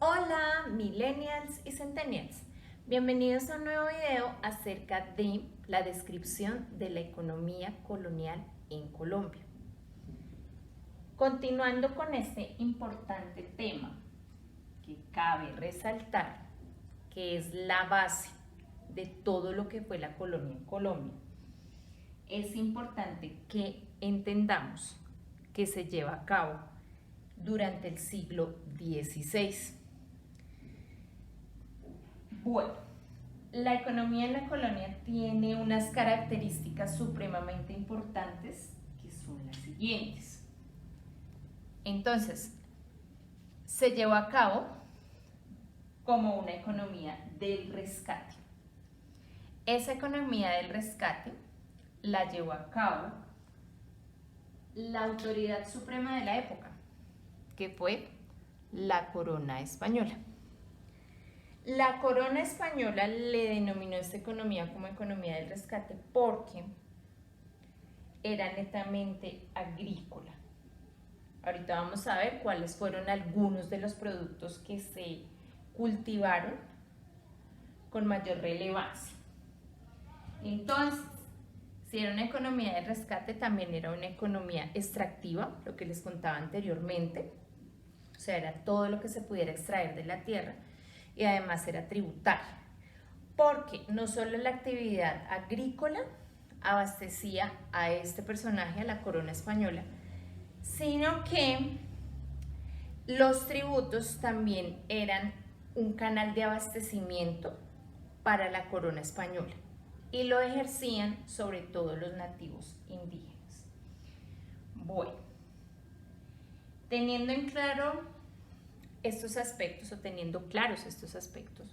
Hola millennials y centennials, bienvenidos a un nuevo video acerca de la descripción de la economía colonial en Colombia. Continuando con este importante tema que cabe resaltar, que es la base de todo lo que fue la colonia en Colombia, es importante que entendamos que se lleva a cabo durante el siglo XVI. Bueno, la economía en la colonia tiene unas características supremamente importantes que son las siguientes. Entonces, se llevó a cabo como una economía del rescate. Esa economía del rescate la llevó a cabo la autoridad suprema de la época, que fue la corona española. La corona española le denominó esta economía como economía del rescate porque era netamente agrícola. Ahorita vamos a ver cuáles fueron algunos de los productos que se cultivaron con mayor relevancia. Entonces, si era una economía de rescate, también era una economía extractiva, lo que les contaba anteriormente. O sea, era todo lo que se pudiera extraer de la tierra. Y además era tributaria, porque no solo la actividad agrícola abastecía a este personaje, a la corona española, sino que los tributos también eran un canal de abastecimiento para la corona española y lo ejercían sobre todo los nativos indígenas. Bueno, teniendo en claro estos aspectos o teniendo claros estos aspectos,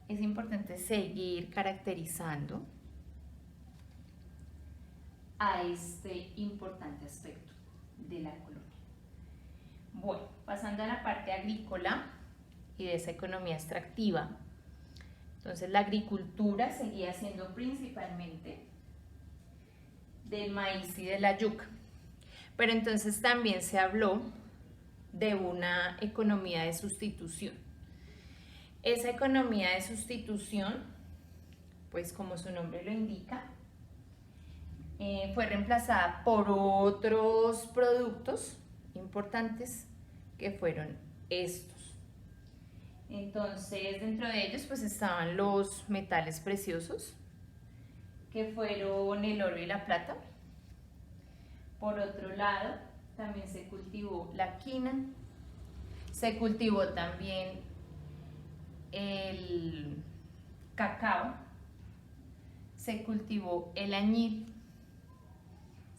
es importante seguir caracterizando a este importante aspecto de la colonia. Bueno, pasando a la parte agrícola y de esa economía extractiva, entonces la agricultura seguía siendo principalmente del maíz y de la yuca, pero entonces también se habló de una economía de sustitución. Esa economía de sustitución, pues como su nombre lo indica, fue reemplazada por otros productos importantes que fueron estos. Entonces, dentro de ellos pues estaban los metales preciosos, que fueron el oro y la plata. Por otro lado, también se cultivó la quina, se cultivó también el cacao, se cultivó el añil,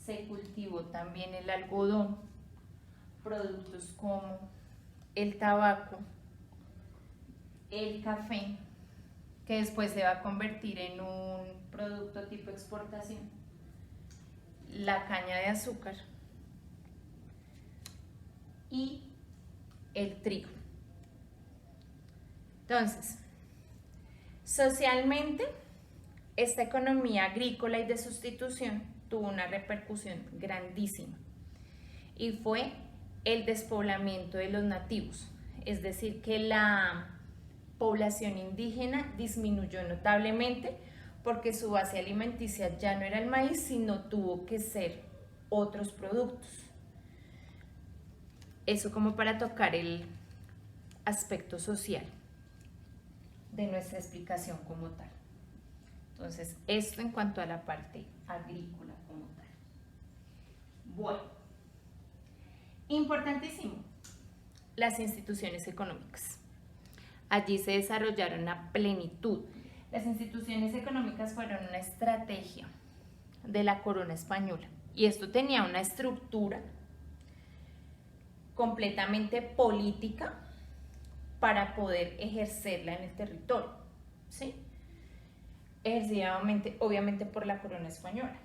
se cultivó también el algodón, productos como el tabaco, el café, que después se va a convertir en un producto tipo exportación, la caña de azúcar y el trigo. Entonces, socialmente, esta economía agrícola y de sustitución tuvo una repercusión grandísima y fue el despoblamiento de los nativos, es decir, que la población indígena disminuyó notablemente porque su base alimenticia ya no era el maíz, sino tuvo que ser otros productos. Eso como para tocar el aspecto social de nuestra explicación como tal. Entonces, esto en cuanto a la parte agrícola como tal. Bueno, importantísimo, las instituciones económicas. Allí se desarrollaron a plenitud. Las instituciones económicas fueron una estrategia de la corona española y esto tenía una estructura completamente política para poder ejercerla en el territorio, ¿sí? Ejercida obviamente por la corona española.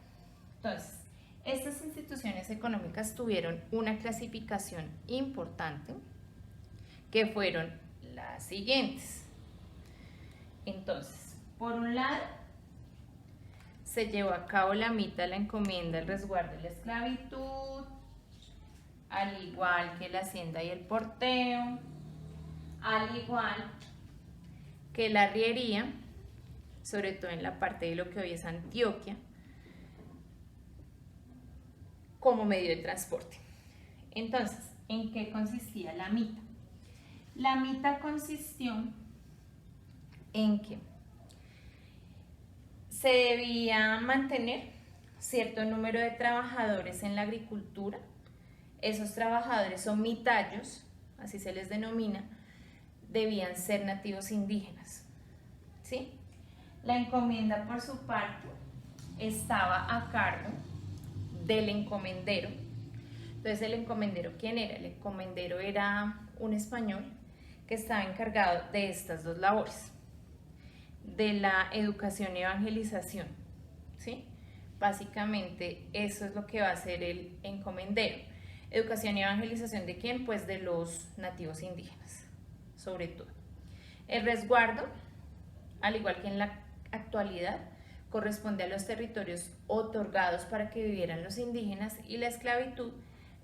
Entonces, estas instituciones económicas tuvieron una clasificación importante que fueron las siguientes. Entonces, por un lado, se llevó a cabo la mita, la encomienda, el resguardo de la esclavitud, al igual que la hacienda y el porteo, al igual que la arriería, sobre todo en la parte de lo que hoy es Antioquia, como medio de transporte. Entonces, ¿en qué consistía la mita? La mita consistió en que se debía mantener cierto número de trabajadores en la agricultura. Esos trabajadores son mitayos, así se les denomina, debían ser nativos indígenas, ¿sí? La encomienda, por su parte, estaba a cargo del encomendero. Entonces, ¿el encomendero quién era? El encomendero era un español que estaba encargado de estas dos labores, de la educación y evangelización, ¿sí? Básicamente eso es lo que va a hacer el encomendero. Educación y evangelización ¿de quién? Pues de los nativos indígenas, sobre todo. El resguardo, al igual que en la actualidad, corresponde a los territorios otorgados para que vivieran los indígenas, y la esclavitud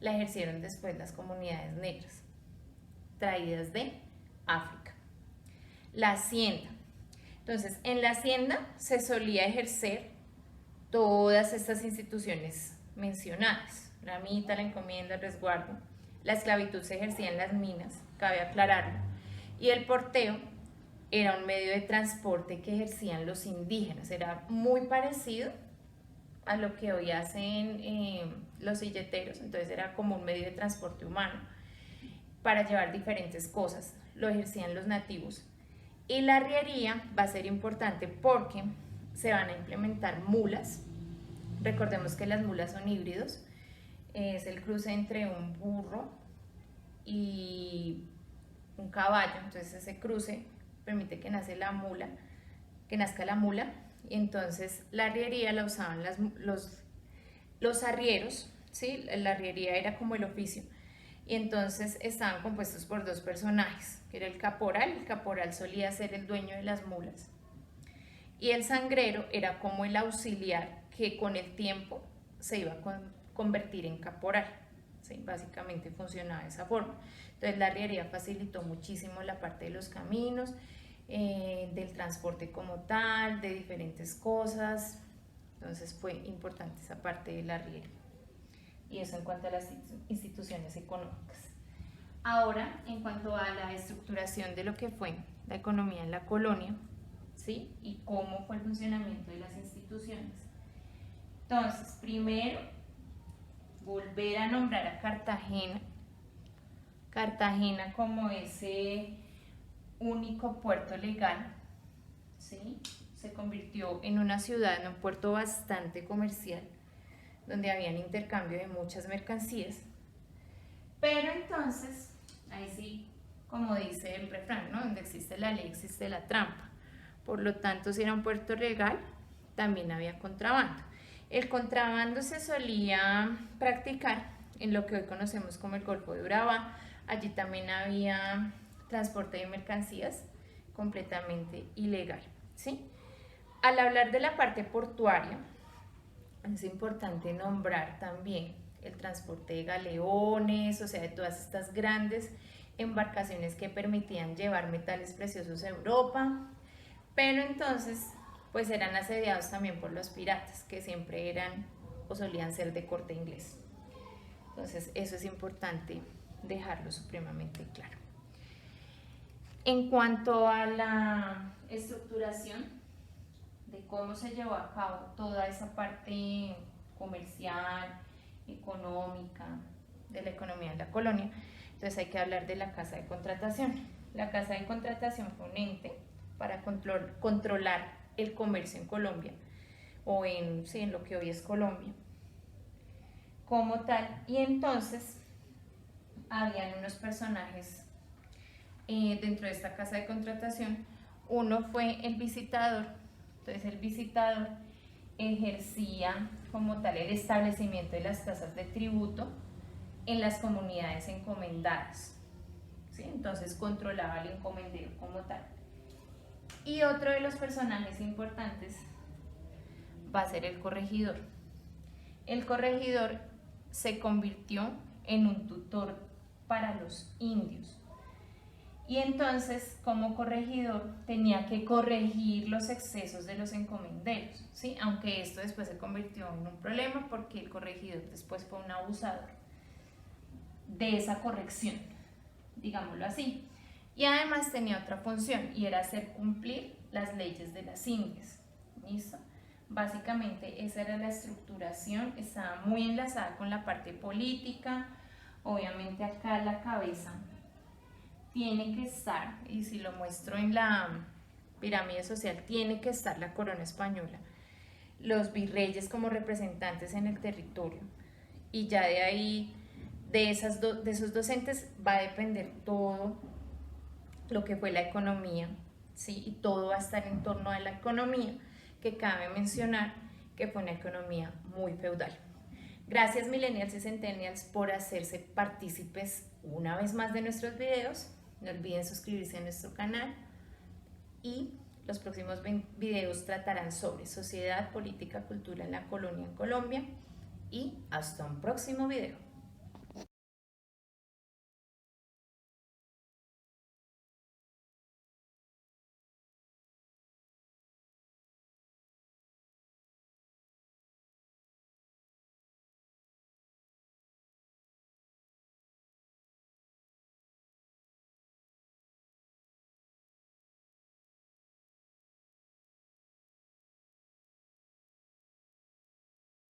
la ejercieron después las comunidades negras, traídas de África. La hacienda. Entonces, en la hacienda se solía ejercer todas estas instituciones mencionadas: la mita, la encomienda, el resguardo. La esclavitud se ejercía en las minas, cabe aclararlo, y el porteo era un medio de transporte que ejercían los indígenas. Era muy parecido a lo que hoy hacen los silleteros. Entonces era como un medio de transporte humano para llevar diferentes cosas, lo ejercían los nativos. Y la arriería va a ser importante porque se van a implementar mulas. Recordemos que las mulas son híbridos, es el cruce entre un burro y un caballo. Entonces ese cruce permite que nazca la mula, y entonces la arriería la usaban los arrieros, ¿sí? La arriería era como el oficio, y entonces estaban compuestos por dos personajes, que era el caporal solía ser el dueño de las mulas, y el sangrero era como el auxiliar que con el tiempo se iba a convertir en caporal, ¿sí? Básicamente funcionaba de esa forma. Entonces la arriería facilitó muchísimo la parte de los caminos, del transporte como tal, de diferentes cosas. Entonces fue importante esa parte de la arriería. Y eso en cuanto a las instituciones económicas. Ahora, en cuanto a la estructuración de lo que fue la economía en la colonia, ¿sí? Y cómo fue el funcionamiento de las instituciones. Entonces, primero, volver a nombrar a Cartagena. Cartagena como ese único puerto legal, ¿sí? Se convirtió en una ciudad, en un puerto bastante comercial, donde habían intercambio de muchas mercancías. Pero entonces, ahí sí, como dice el refrán, ¿no? Donde existe la ley, existe la trampa. Por lo tanto, si era un puerto legal, también había contrabando. El contrabando se solía practicar en lo que hoy conocemos como el Golfo de Urabá. Allí también había transporte de mercancías completamente ilegal, ¿sí? Al hablar de la parte portuaria, es importante nombrar también el transporte de galeones, o sea, de todas estas grandes embarcaciones que permitían llevar metales preciosos a Europa, pero entonces pues eran asediados también por los piratas, que siempre eran o solían ser de corte inglés. Entonces eso es importante dejarlo supremamente claro. En cuanto a la estructuración de cómo se llevó a cabo toda esa parte comercial, económica, de la economía de la colonia, entonces hay que hablar de la casa de contratación. La casa de contratación fue un ente para controlar el comercio en Colombia, o en lo que hoy es Colombia como tal, y entonces habían unos personajes dentro de esta casa de contratación. Uno fue el visitador. Entonces el visitador ejercía como tal el establecimiento de las tasas de tributo en las comunidades encomendadas, ¿sí? Entonces controlaba al encomendero como tal. Y otro de los personajes importantes va a ser el corregidor. El corregidor se convirtió en un tutor para los indios. Y entonces, como corregidor, tenía que corregir los excesos de los encomenderos, ¿sí? Aunque esto después se convirtió en un problema porque el corregidor después fue un abusador de esa corrección, digámoslo así. Y además tenía otra función y era hacer cumplir las leyes de las Indias. ¿Listo? Básicamente esa era la estructuración, estaba muy enlazada con la parte política. Obviamente acá la cabeza tiene que estar, y si lo muestro en la pirámide social, tiene que estar la corona española, los virreyes como representantes en el territorio, y ya de ahí, de esos docentes va a depender todo lo que fue la economía, ¿sí? Y todo va a estar en torno a la economía, que cabe mencionar que fue una economía muy feudal. Gracias millennials y centennials por hacerse partícipes una vez más de nuestros videos. No olviden suscribirse a nuestro canal y los próximos videos tratarán sobre sociedad, política, cultura en la colonia en Colombia, y hasta un próximo video.